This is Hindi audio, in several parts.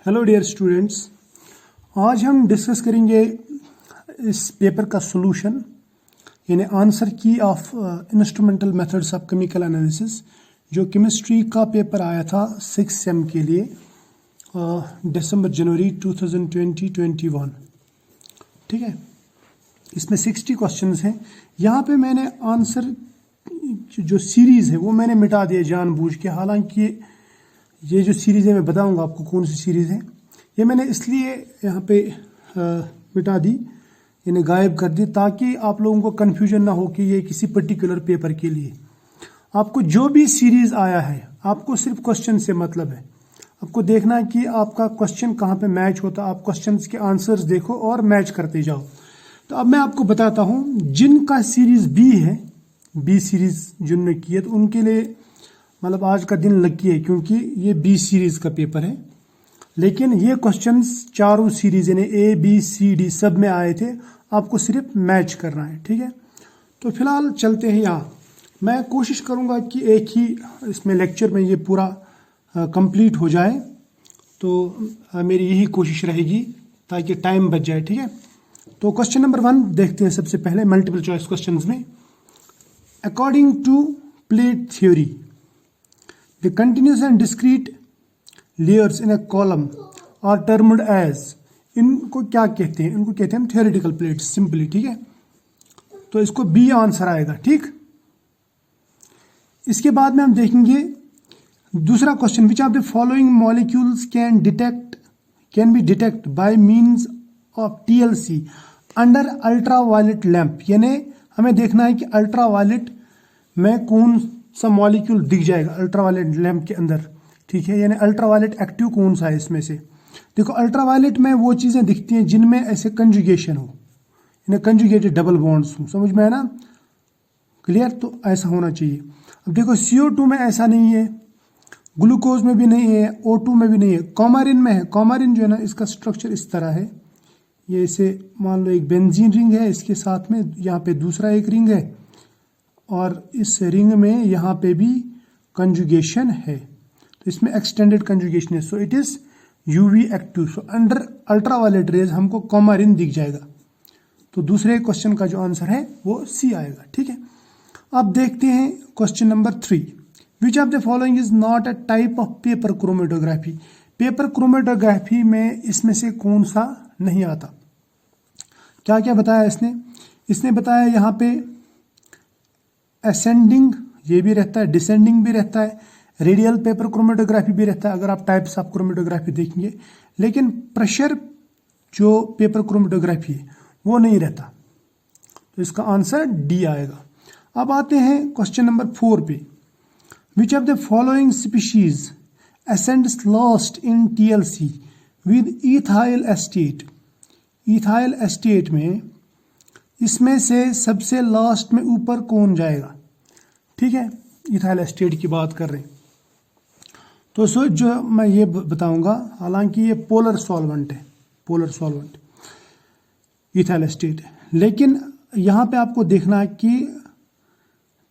हेलो डियर स्टूडेंट्स, आज हम डिस्कस करेंगे इस पेपर का सॉल्यूशन यानी आंसर की of instrumental methods of chemical analysis जो केमिस्ट्री का पेपर आया था 6 सेम के लिए दिसंबर जनवरी 2020-21। ठीक है, इसमें 60 क्वेश्चंस हैं। यहाँ पे मैंने आंसर जो सीरीज़ है वो मैंने मिटा दिया जानबूझ के। हालांकि ये जो सीरीज़ है मैं बताऊंगा आपको कौन सी सीरीज़ है। ये मैंने इसलिए यहाँ पे मिटा दी, यानी गायब कर दी, ताकि आप लोगों को कन्फ्यूजन ना हो कि ये किसी पर्टिकुलर पेपर के लिए। आपको जो भी सीरीज़ आया है आपको सिर्फ क्वेश्चन से मतलब है। आपको देखना है कि आपका क्वेश्चन कहाँ पे मैच होता है। आप क्वेश्चंस के आंसर्स देखो और मैच करते जाओ। तो अब मैं आपको बताता हूँ जिनका सीरीज़ बी है, बी सीरीज़ जिनने की है, तो उनके लिए मतलब आज का दिन लकी है क्योंकि ये बी सीरीज़ का पेपर है। लेकिन ये क्वेश्चंस चारों सीरीज़ यानी ए बी सी डी सब में आए थे, आपको सिर्फ मैच करना है। ठीक है, तो फिलहाल चलते हैं यहाँ। मैं कोशिश करूँगा कि एक ही इसमें लेक्चर में ये पूरा कंप्लीट हो जाए, तो मेरी यही कोशिश रहेगी ताकि टाइम बच जाए। ठीक है, तो क्वेश्चन नंबर 1 देखते हैं सबसे पहले मल्टीपल चॉइस क्वेश्चंस में। According to plate theory the continuous and discrete layers in a column are termed as, इनको क्या कहते हैं? इनको कहते हैं हम theoretical plates सिंपली। ठीक है, तो इसको बी आंसर आएगा। ठीक, इसके बाद में हम देखेंगे दूसरा question, which of the following molecules can be detect by means of TLC under ultra violet lamp. यानी हमें देखना है कि अल्ट्रा वायलेट में कौन सा मॉलिक्यूल दिख जाएगा अल्ट्रावायलेट लैंप के अंदर। ठीक है, यानी अल्ट्रावायलेट एक्टिव कौन सा है इसमें से। देखो, अल्ट्रावायलेट में वो चीज़ें दिखती हैं जिनमें ऐसे कंजुगेशन हो, यानी कंजुगेटेड डबल बॉन्ड्स हो। समझ में है ना? क्लियर? तो ऐसा होना चाहिए। अब देखो, CO2 में ऐसा नहीं है, ग्लूकोज में भी नहीं है, O2 में भी नहीं है, कॉमारिन में है। कॉमारिन जो है ना, इसका स्ट्रक्चर इस तरह है। ये इसे मान लो एक बेंजीन रिंग है, इसके साथ में यहाँ पे दूसरा एक रिंग है और इस रिंग में यहाँ पे भी कंजुगेशन है, तो इसमें एक्सटेंडेड कंजुगेशन है। So it is UV active. So under ultraviolet rays हमको कॉमारिन दिख जाएगा। तो दूसरे क्वेश्चन का जो आंसर है वो सी आएगा। ठीक है, अब देखते हैं question number 3, which of the following is not a type of paper chromatography. Paper chromatography में इसमें से कौन सा नहीं आता? क्या क्या बताया इसने बताया यहाँ पे असेंडिंग ये भी रहता है, डिसेंडिंग भी रहता है, रेडियल पेपर क्रोमेटोग्राफी भी रहता है अगर आप टाइप्स ऑफ क्रोमेटोग्राफी देखेंगे। लेकिन प्रेशर जो पेपर क्रोमेटोग्राफी है वो नहीं रहता, तो इसका आंसर डी आएगा। अब आते हैं क्वेश्चन नंबर 4 पे, विच of the following species ascends last in TLC with ethyl estate. Ethyl estate में इसमें से सबसे लास्ट में ऊपर कौन जाएगा? ठीक है, इथाइल एस्टेट की बात कर रहे हैं, तो जो मैं ये बताऊंगा, हालांकि ये पोलर सॉल्वेंट है, पोलर सॉल्वेंट इथाइल एस्टेट है। लेकिन यहाँ पे आपको देखना है कि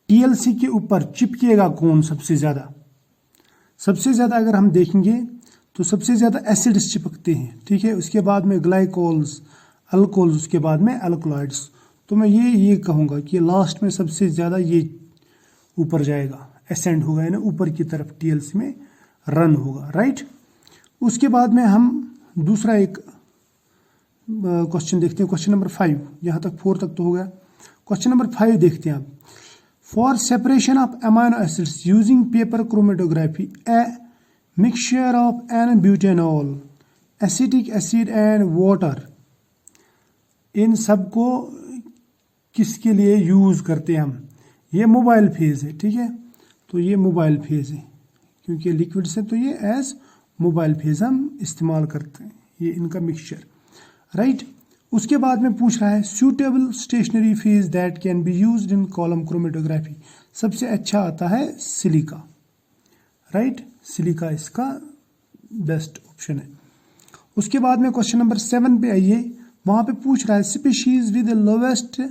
TLC के ऊपर चिपकेगा कौन सबसे ज़्यादा। सबसे ज़्यादा अगर हम देखेंगे तो सबसे ज़्यादा एसिड्स चिपकते हैं। ठीक है, उसके बाद में ग्लाइकोल्स, अल्कोहल्स, उसके बाद में अल्कलॉइड्स। तो मैं ये कहूँगा कि लास्ट में सबसे ज़्यादा ये ऊपर जाएगा, एसेंड होगा, यानी ऊपर की तरफ TLC में रन होगा। राइट, उसके बाद में हम दूसरा एक क्वेश्चन देखते हैं, क्वेश्चन नंबर 5। यहाँ तक 4 तक तो हो गया। क्वेश्चन नंबर 5 देखते हैं आप। For separation of amino acids using paper chromatography a mixture of n butanol, acetic acid and water, इन सबको किसके लिए यूज़ करते हैं हम? ये मोबाइल फेज़ है। ठीक है, तो ये मोबाइल फेज़ है क्योंकि लिक्विड से, तो ये एज मोबाइल फेज़ हम इस्तेमाल करते हैं, ये इनका मिक्सचर। राइट, उसके बाद में पूछ रहा है suitable stationary phase that can be used in column chromatography. सबसे अच्छा आता है सिलिका। राइट, सिलिका इसका बेस्ट ऑप्शन है। उसके बाद में क्वेश्चन नंबर 7 पे आइए, वहाँ पे पूछ रहा है species with lowest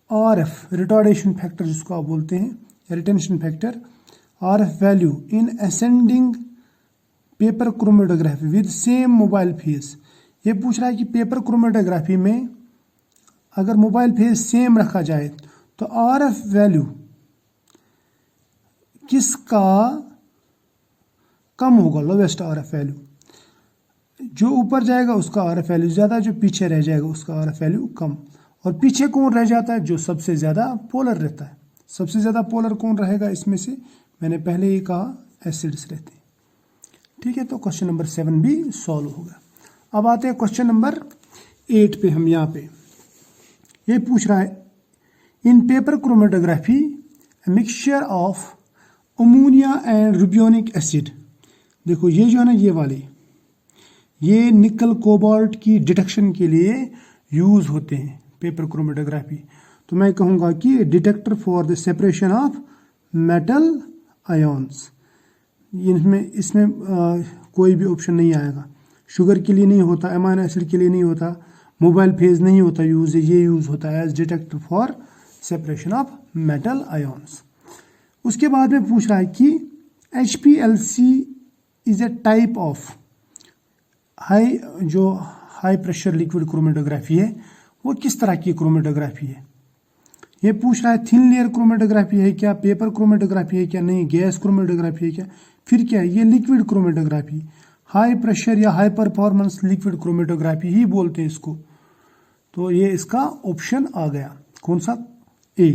RF retardation factor, जिसको आप बोलते हैं retention factor, RF value in ascending paper chromatography with same mobile face. ये पूछ रहा है कि पेपर क्रोमेटोग्राफी में अगर मोबाइल फेस सेम रखा जाए तो आरएफ वैल्यू किसका कम होगा, लोवेस्ट आरएफ वैल्यू। जो ऊपर जाएगा उसका आरएफ वैल्यू ज़्यादा, जो पीछे रह जाएगा उसका आरएफ वैल्यू कम। और पीछे कौन रह जाता है, जो सबसे ज़्यादा पोलर रहता है। सबसे ज़्यादा पोलर कौन रहेगा इसमें से, मैंने पहले ही कहा एसिड्स रहते हैं। ठीक है, तो क्वेश्चन नंबर 7 भी सॉल्व होगा। अब आते हैं क्वेश्चन नंबर 8 पे। हम यहाँ पे ये पूछ रहा है in paper chromatography mixture of ammonia and रुबियोनिक एसिड। देखो ये जो है ना, ये वाले ये निकल कोबाल्ट की डिटेक्शन के लिए यूज होते हैं पेपर क्रोमेटोग्राफी। तो मैं कहूँगा कि detector for the separation of metal ions. इसमें कोई भी ऑप्शन नहीं आएगा। शुगर के लिए नहीं होता, अमाइनो एसिड के लिए नहीं होता, मोबाइल फेज नहीं होता यूज, ये यूज होता है as detector for separation of metal ions. उसके बाद में पूछ रहा है कि HPLC is a type of high pressure liquid chromatography है, वो किस तरह की क्रोमेटोग्राफी है। ये पूछ रहा है थिन लेयर क्रोमेटोग्राफी है क्या, पेपर क्रोमेटोग्राफी है क्या, नहीं गैस क्रोमेटोग्राफी है क्या, फिर क्या है, ये लिक्विड क्रोमेटोग्राफी, हाई प्रेशर या हाई परफॉर्मेंस लिक्विड क्रोमेटोग्राफी ही बोलते हैं इसको। तो ये इसका ऑप्शन आ गया, कौन सा, ए।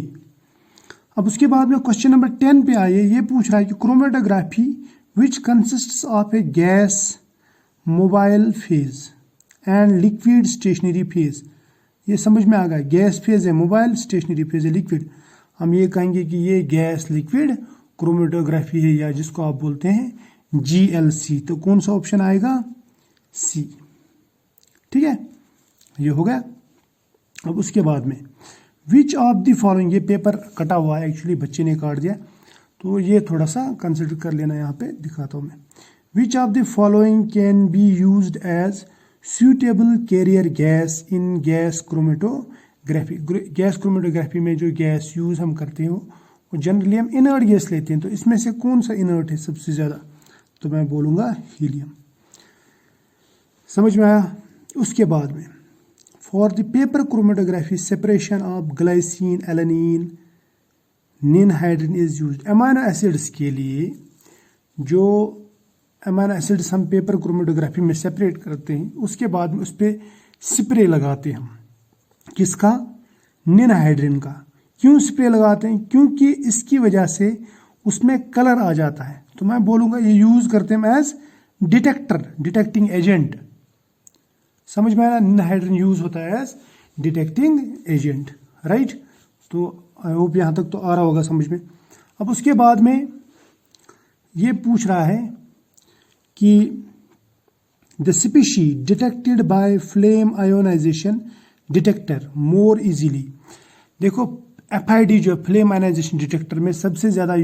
अब उसके बाद में क्वेश्चन नंबर 10 पे आइए। ये पूछ रहा है कि chromatography which consists of A gas mobile phase and liquid stationary phase. ये समझ में आ गया, गैस फेज है मोबाइल, स्टेशनरी फेज है लिक्विड। हम ये कहेंगे कि ये गैस लिक्विड क्रोमेटोग्राफी है, या जिसको आप बोलते हैं GLC। तो कौन सा ऑप्शन आएगा, सी। ठीक है, ये हो गया। अब उसके बाद में विच ऑफ द फॉलोइंग, ये पेपर कटा हुआ है एक्चुअली, बच्चे ने काट दिया, तो ये थोड़ा सा कंसिडर कर लेना, यहाँ पे दिखाता हूँ मैं। Which of the following can be used as suitable carrier gas in gas chromatography. Gas chromatography में जो गैस यूज हम करते हैं वो जनरली हम इनर्ट गैस लेते हैं। तो इसमें से कौन सा इनर्ट है सबसे ज़्यादा, तो मैं बोलूँगा हीलियम। समझ में आया। उसके बाद में for the paper chromatography separation of glycine alanine ninhydrin is used. Amino acids के लिए जो अमाइनो एसिड्स हम पेपर क्रोमेटोग्राफी में सेपरेट करते हैं, उसके बाद में उस पर स्प्रे लगाते हैं हम, किसका, निनहाइड्रिन का। क्यों स्प्रे लगाते हैं, क्योंकि इसकी वजह से उसमें कलर आ जाता है। तो मैं बोलूँगा ये यूज करते हैं एज डिटेक्टर, डिटेक्टिंग एजेंट। समझ में आया, निनहाइड्रिन यूज होता है एज डिटेक्टिंग एजेंट, राइट। तो आई होप यहाँ तक तो आ रहा होगा समझ में। अब उसके बाद में ये पूछ रहा है कि the species detected by flame ionisation detector more easily. देखो FID जो फ्लेम आयोनाइजेशन डिटेक्टर में सबसे ज़्यादा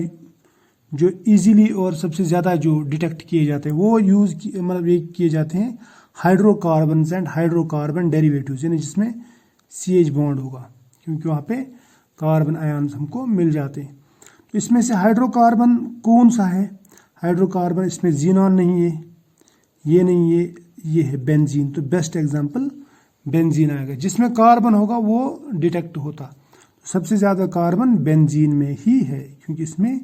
जो इजीली और सबसे ज़्यादा जो डिटेक्ट किए जाते हैं वो मतलब ये किए जाते हैं हाइड्रोकार्बन एंड हाइड्रोकार्बन डेरिवेटिव्स, यानी जिसमें CH बॉन्ड होगा, क्योंकि वहाँ पे कार्बन आयन्स हमको मिल जाते हैं। तो इसमें से हाइड्रोकार्बन कौन सा है, हाइड्रोकार्बन इसमें जीनॉन नहीं है, ये नहीं है, ये है बेंजीन। तो बेस्ट एग्जांपल बेंजीन आएगा, जिसमें कार्बन होगा वो डिटेक्ट होता। सबसे ज़्यादा कार्बन बेंजीन में ही है, क्योंकि इसमें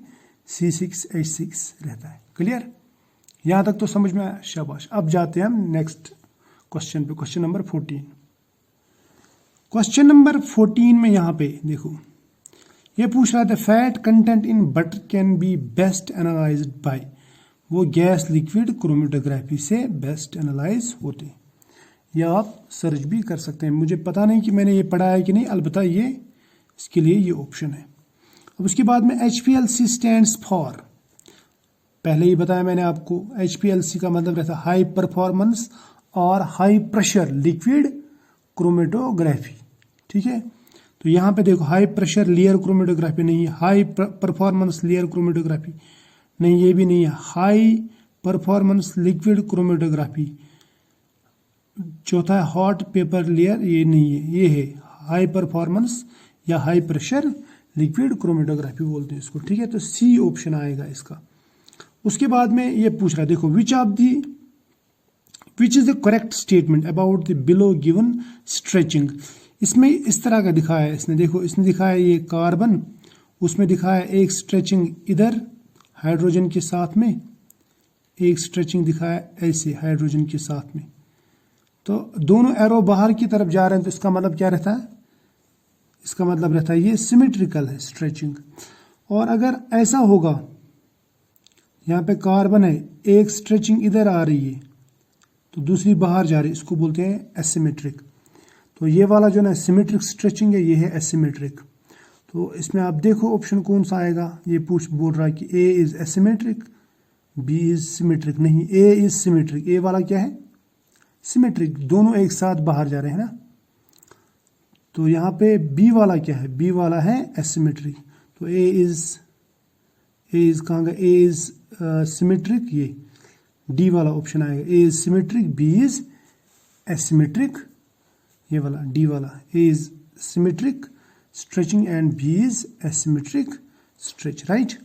C6H6 रहता है। क्लियर, यहाँ तक तो समझ में आया, शाबाश। अब जाते हैं हम नेक्स्ट क्वेश्चन पे, क्वेश्चन नंबर 14। क्वेश्चन नंबर 14 में यहाँ पे देखो ये पूछ रहा था fat content in butter can be best analysed by. वो गैस लिक्विड क्रोमेटोग्राफी से बेस्ट एनालाइज होते, या आप सर्च भी कर सकते हैं। मुझे पता नहीं कि मैंने ये पढ़ा है कि नहीं, अलबत्ता ये इसके लिए ये ऑप्शन है। अब उसके बाद में HPLC स्टैंड्स फॉर, पहले ही बताया मैंने आपको, HPLC का मतलब रहता है हाई परफॉर्मेंस और हाई प्रेशर लिक्विड क्रोमेटोग्राफी। ठीक है, तो यहाँ पे देखो हाई प्रेशर लेयर क्रोमेटोग्राफी नहीं है, हाई परफॉर्मेंस लेयर क्रोमेटोग्राफी नहीं, ये भी नहीं है, हाई परफॉर्मेंस लिक्विड क्रोमेटोग्राफी। चौथा है हॉट पेपर लेयर, ये नहीं है, ये है हाई परफॉर्मेंस या हाई प्रेशर लिक्विड क्रोमेटोग्राफी बोलते हैं इसको। ठीक है, तो सी ऑप्शन आएगा इसका। उसके बाद में ये पूछ रहा है, देखो which is the correct statement about the below given stretching. इसमें इस तरह का दिखाया है इसने, देखो इसने दिखाया ये कार्बन, उसमें दिखाया एक स्ट्रेचिंग इधर हाइड्रोजन के साथ में, एक स्ट्रेचिंग दिखाया ऐसे हाइड्रोजन के साथ में। तो दोनों एरो बाहर की तरफ जा रहे हैं, तो इसका मतलब क्या रहता है, इसका मतलब रहता है ये सिमेट्रिकल है स्ट्रेचिंग। और अगर ऐसा होगा, यहाँ पे कार्बन है, एक स्ट्रेचिंग इधर आ रही है तो दूसरी बाहर जा रही है, इसको बोलते हैं एसिमेट्रिक। तो ये वाला जो ना सिमेट्रिक स्ट्रेचिंग है, ये है एसिमेट्रिक। तो इसमें आप देखो ऑप्शन कौन सा आएगा, ये बोल रहा है कि A is asymmetric, B is symmetric. नहीं, ए इज सिमेट्रिक। ए वाला क्या है, सिमेट्रिक, दोनों एक साथ बाहर जा रहे हैं ना। तो यहाँ पे बी वाला क्या है, बी वाला है एसिमेट्रिक। तो ए इज कहाँ गया, ए इज सिमेट्रिक, ये डी वाला ऑप्शन आएगा, A is symmetric, B is asymmetric, ये वाला डी वाला, A is symmetric stretching and B is asymmetric stretch, right.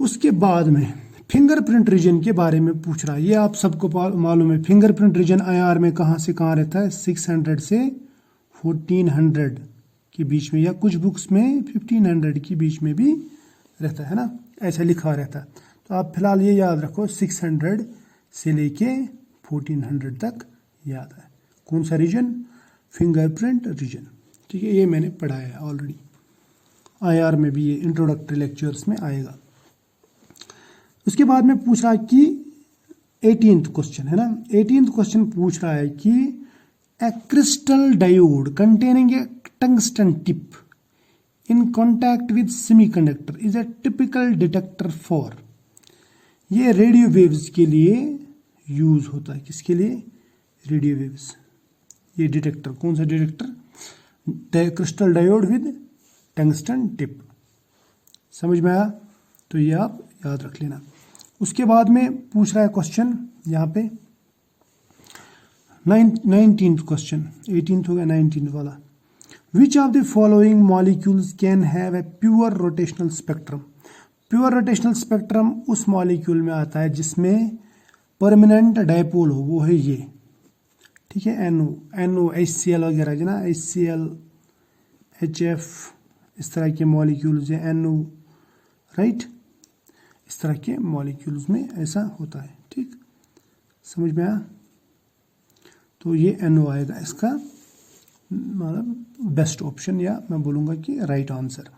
उसके बाद में फिंगरप्रिंट रीजन के बारे में पूछ रहा है, ये आप सबको मालूम है। फिंगरप्रिंट रीजन आईआर में कहाँ से कहाँ रहता है, 600 से 1400 के बीच में, या कुछ बुक्स में 1500 के बीच में भी रहता है ना, ऐसा लिखा रहता है। तो आप फिलहाल ये याद रखो, 600 से लेके 1400 तक याद है। कौन सा रीजन, फिंगरप्रिंट रीजन, ठीक है। ये मैंने पढ़ाया है ऑलरेडी, आईआर में भी ये इंट्रोडक्टरी लेक्चर्स में आएगा। उसके बाद में पूछ रहा है कि 18th क्वेश्चन है ना, 18th क्वेश्चन पूछ रहा है कि a crystal diode containing a tungsten tip in contact with semiconductor is a typical detector for. ये रेडियो वेव्स के लिए यूज होता है, किसके लिए, रेडियो वेव्स। ये डिटेक्टर कौन सा detector, crystal diode with tungsten tip. समझ में आया, तो ये आप याद रख लेना। उसके बाद में पूछ रहा है क्वेश्चन यहाँ पे 19th क्वेश्चन, 18th हो गया, 19th वाला। विच of the following molecules can have a pure rotational spectrum. Pure rotational spectrum उस मॉलिक्यूल में आता है जिसमें परमानेंट डायपोल हो, वो है ये, ठीक है। NO HCl वगैरह जो ना, HCl HF इस तरह के मॉलिक्यूल्स हैं, NO, राइट, इस तरह के मॉलिक्यूल्स में ऐसा होता है, ठीक, समझ में आया। तो ये NO आएगा इसका मतलब बेस्ट ऑप्शन, या मैं बोलूँगा कि राइट आंसर।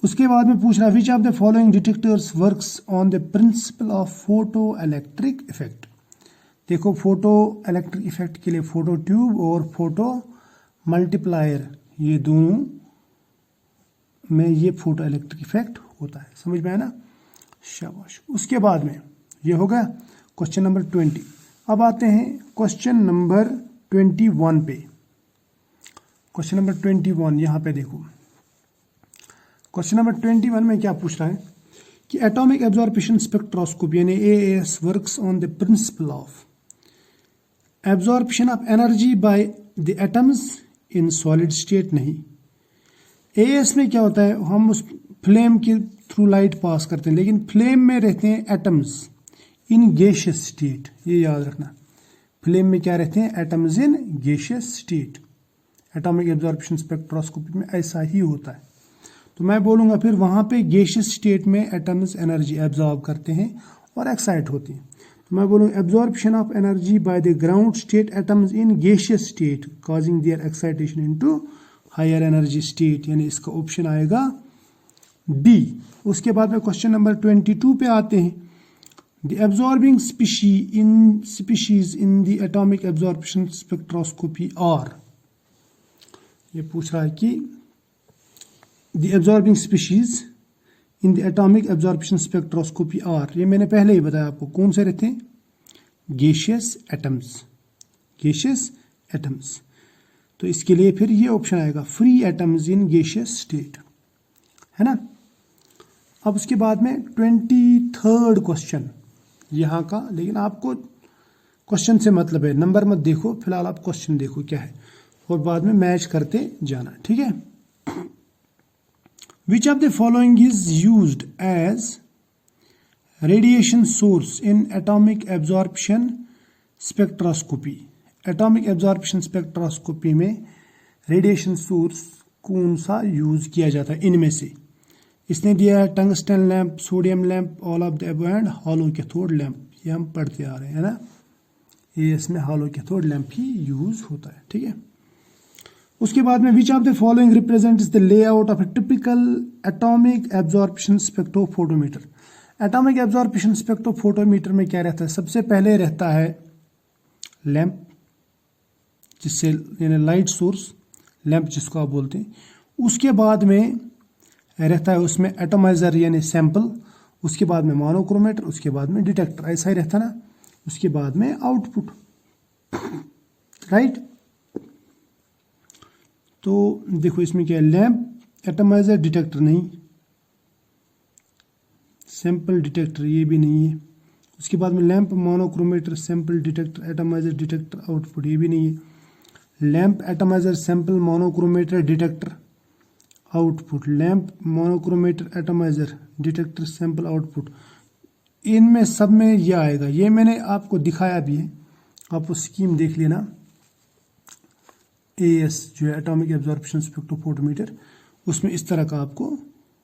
उसके बाद में पूछ रहा है which of the following detectors works on the principle of photo electric effect. देखो फोटो इलेक्ट्रिक इफेक्ट के लिए फोटो ट्यूब और फोटो मल्टीप्लायर, ये दोनों में ये फोटो इलेक्ट्रिक इफेक्ट होता है, समझ में आया ना, शाबाश। उसके बाद में ये हो गया क्वेश्चन नंबर 20। अब आते हैं क्वेश्चन नंबर 21 पे। क्वेश्चन नंबर 21 यहाँ पे देखो, क्वेश्चन नंबर 21 में क्या पूछ रहा है कि एटॉमिक एब्जॉर्प्शन स्पेक्ट्रोस्कोपी यानी AAS works on the principle of absorption of energy by the atoms in solid state. नहीं, AAS में क्या होता है, हम उस फ्लेम के थ्रू लाइट पास करते हैं, लेकिन फ्लेम में रहते हैं एटम्स इन गैसियस स्टेट, ये याद रखना। फ्लेम में क्या रहते हैं, atoms in gaseous state. Atomic absorption spectroscopy में ऐसा ही होता है। तो मैं बोलूँगा फिर वहाँ पे गैसियस स्टेट में एटम्स एनर्जी एब्जॉर्ब करते हैं और एक्साइट होते हैं। तो मैं बोलूँगा absorption of energy by the ground state atoms in gaseous state causing their excitation into higher energy state, यानी इसका ऑप्शन आएगा डी। उसके बाद में क्वेश्चन नंबर 22 पे आते हैं। The absorbing species in the atomic absorption spectroscopy are. ये पूछ रहा है कि the absorbing species in the atomic absorption spectroscopy are, ये मैंने पहले ही बताया आपको कौन से रहते हैं, गैसियस एटम्स, गैसियस एटम्स। तो इसके लिए फिर ये ऑप्शन आएगा free atoms in gaseous state, है ना। अब उसके बाद में 23rd क्वेश्चन यहाँ का, लेकिन आपको क्वेश्चन से मतलब है, नंबर मत देखो, फिलहाल आप क्वेश्चन देखो क्या है और बाद में मैच करते जाना, ठीक है। Which of the following is used as radiation source in atomic absorption spectroscopy. Atomic absorption spectroscopy में रेडिएशन सोर्स कौन सा यूज किया जाता है इनमें से? इसने दिया है tungsten lamp, sodium lamp, all of the above and hollow cathode lamp. ये हम पढ़ते आ रहे हैं ना, ये इसमें हॉलो कैथोड लैंप ही यूज होता है, ठीक है। उसके बाद में विच of the following represents the layout of A typical atomic absorption spectrophotometer. Atomic absorption spectrophotometer में क्या रहता है? सबसे पहले रहता है लैंप, जिससे यानी लाइट सोर्स लैंप जिसको आप बोलते हैं। उसके बाद में रहता है उसमें एटोमाइजर यानी सैंपल, उसके बाद में मोनोक्रोमेटर, उसके बाद में डिटेक्टर, ऐसा ही रहता ना। उसके बाद में आउटपुट, राइट। तो देखो इसमें क्या है, लैंप, एटोमाइजर, डिटेक्टर नहीं, सैंपल, डिटेक्टर ये भी नहीं है। उसके बाद में lamp, monochromator, sample, detector, atomiser, detector, output ये भी नहीं है। Lamp, atomiser, sample, monochromator, detector, output, lamp, monochromator, atomiser, detector, sample, output, इनमें सब में ये आएगा। ये मैंने आपको दिखाया भी है, आप वो स्कीम देख लेना। AS जो है एटॉमिक एब्जॉर्प्शन स्पेक्ट्रोफोटोमीटर, उसमें इस तरह का आपको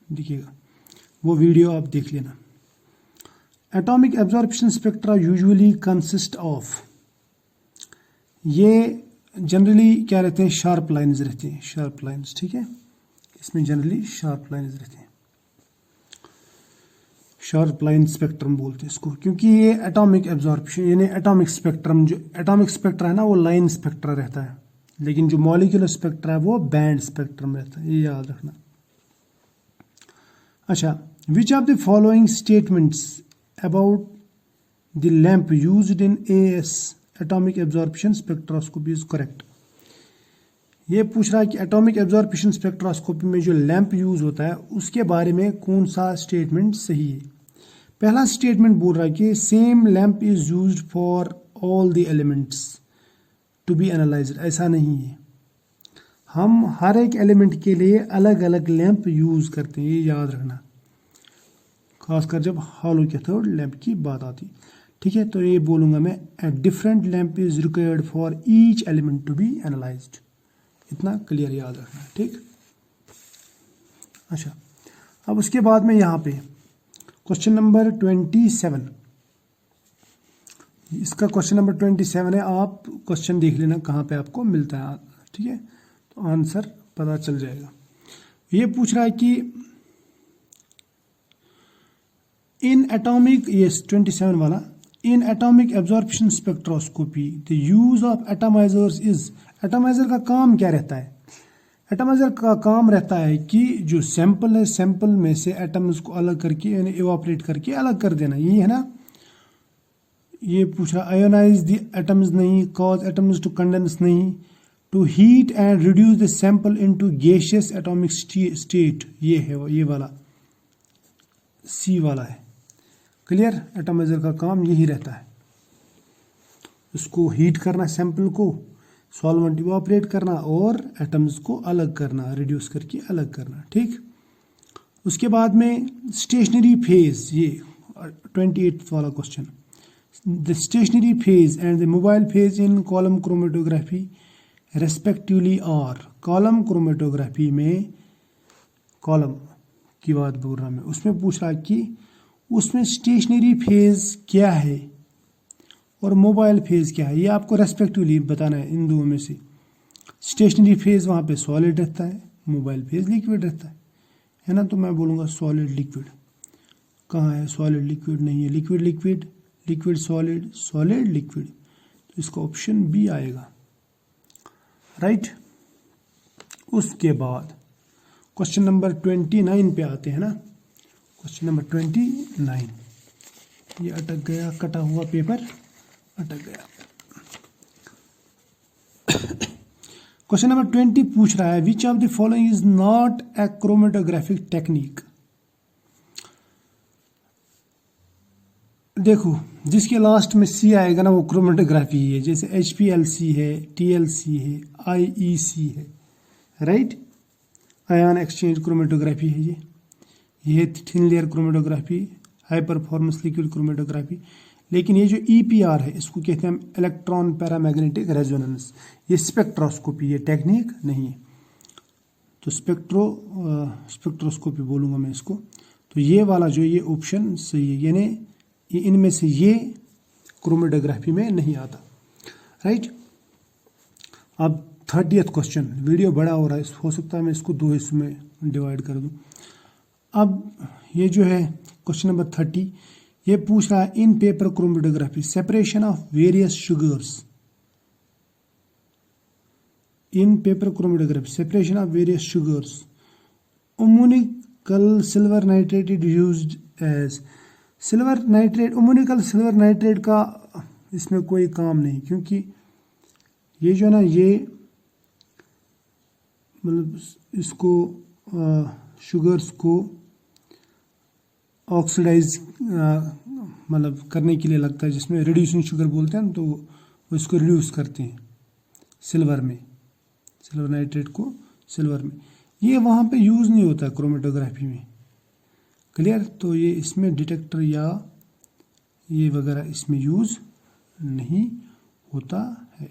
दिखेगा, वो वीडियो आप देख लेना। Atomic absorption spectra usually consist of, ये जनरली क्या रहते हैं, शार्प लाइंस रहते हैं, शार्प लाइंस, ठीक है। इसमें जनरली शार्प लाइंस रहते हैं, शार्प लाइन स्पेक्ट्रम बोलते हैं इसको, क्योंकि ये एटॉमिक एब्जॉर्प्शन यानी एटॉमिक स्पेक्ट्रम, जो एटॉमिक स्पेक्ट्रा है ना वो लाइन स्पेक्ट्रा रहता है, लेकिन जो मॉलिक्यूलर स्पेक्ट्रा है वो बैंड स्पेक्ट्रम रहता है, ये याद रखना। अच्छा, विच of the following statements about the lamp used in AS atomic absorption spectroscopy is correct. ये पूछ रहा है कि एटॉमिक एब्जॉर्प्शन स्पेक्ट्रोस्कोपी में जो लैंप यूज होता है उसके बारे में कौन सा स्टेटमेंट सही है। पहला स्टेटमेंट बोल रहा है कि same lamp is used for all the elements to be analysed. ऐसा नहीं है, हम हर एक एलिमेंट के लिए अलग अलग लैंप यूज करते हैं, ये याद रखना, खासकर जब हॉलो कैथोड लैंप की बात आती, ठीक है। तो ये बोलूंगा मैं, a different lamp is required for each element to be analysed. इतना क्लियर याद रखना, ठीक। अच्छा, अब उसके बाद में यहाँ पे क्वेश्चन नंबर 27, इसका क्वेश्चन नंबर 27 है। आप क्वेश्चन देख लेना कहाँ पे आपको मिलता है, ठीक है, तो आंसर पता चल जाएगा। ये पूछ रहा है कि इन एटॉमिक, ये 27 वाला, in atomic absorption spectroscopy the use of atomizers is. Atomizer का काम क्या रहता है? एटोमाइजर का काम रहता है कि जो सैंपल है, सैंपल में से एटम्स को अलग करके यानी इवापोरेट करके अलग कर देना, ये है ना। ये पूछा आयोनाइज द एटम्स नहीं, कॉज एटम्स टू कंडेंस नहीं, to heat and reduce the sample into gaseous atomic state, ये है, ये वाला C वाला है। क्लियर, एटोमाइजर का काम यही रहता है, उसको हीट करना, सैंपल को, सॉल्वेंट इवापोरेट करना और एटम्स को अलग करना, रिड्यूस करके अलग करना, ठीक। उसके बाद में स्टेशनरी फेज, ये 28 वाला question, the stationary phase and the mobile phase in column chromatography respectively are. Column chromatography में, कॉलम की बात बोल रहा मैं, उसमें पूछ रहा कि उसमें स्टेशनरी फेज क्या है और मोबाइल फेज क्या है, ये आपको रेस्पेक्टिवली बताना है इन दो में से। स्टेशनरी फेज वहाँ पे सॉलिड रहता है, मोबाइल फेज लिक्विड रहता है ना। तो मैं बोलूँगा सॉलिड लिक्विड। कहाँ है सॉलिड लिक्विड? नहीं है, liquid liquid, liquid solid, solid liquid, तो इसका ऑप्शन बी आएगा, राइट। उसके बाद क्वेश्चन नंबर 29 पे आते हैं ना। क्वेश्चन नंबर 29, ये अटक गया, कटा हुआ पेपर अटक गया। क्वेश्चन नंबर 20 पूछ रहा है which of the following is not a chromatographic technique. देखो, जिसके लास्ट में C आएगा ना वो क्रोमेटोग्राफी है, जैसे HPLC है, TLC है, IEC है, राइट। आयन एक्सचेंज क्रोमेटोग्राफी है ये thin layer chromatography, high performance liquid chromatography. लेकिन ये जो EPR है इसको कहते हैं हम इलेक्ट्रॉन पैरामैग्नेटिक रेजोनेंस, ये स्पेक्ट्रोस्कोपी, ये टेक्निक नहीं है। तो स्पेक्ट्रोस्कोपी बोलूँगा मैं इसको। तो ये वाला जो ये ऑप्शन सही है, यानी ये इनमें से ये क्रोमेटोग्राफी में नहीं आता, राइट। अब 30th क्वेश्चन, वीडियो बड़ा हो रहा है, हो सकता है मैं इसको 2 हिस्सों में डिवाइड कर दूं। अब ये जो है क्वेश्चन नंबर 30, ये पूछ रहा है in paper chromatography separation of various sugars, in paper chromatography separation of various sugars, ammoniacal silver nitrate is used as. Silver nitrate, ammoniacal silver nitrate का इसमें कोई काम नहीं, क्योंकि ये जो है ना, ये मतलब इसको शुगर्स को ऑक्सीडाइज मतलब करने के लिए लगता है, जिसमें रिड्यूसिंग शुगर बोलते हैं, तो वो इसको रिड्यूस करते हैं सिल्वर में, सिल्वर नाइट्रेट को सिल्वर में। ये वहाँ पे यूज़ नहीं होता क्रोमेटोग्राफी में, क्लियर। तो ये इसमें डिटेक्टर या ये वगैरह इसमें यूज़ नहीं होता है,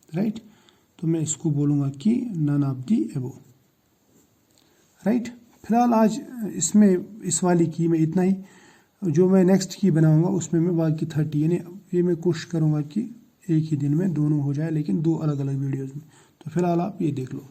राइट। तो मैं इसको बोलूँगा कि नन ऑफ दी एबो, राइट। फिलहाल आज इसमें इस वाली की मैं इतना ही, जो मैं नेक्स्ट की बनाऊंगा उसमें मैं बाकी 30, यानी ये मैं कोशिश करूँगा कि एक ही दिन में दोनों हो जाए, लेकिन 2 अलग अलग वीडियोज़ में। तो फिलहाल आप ये देख लो।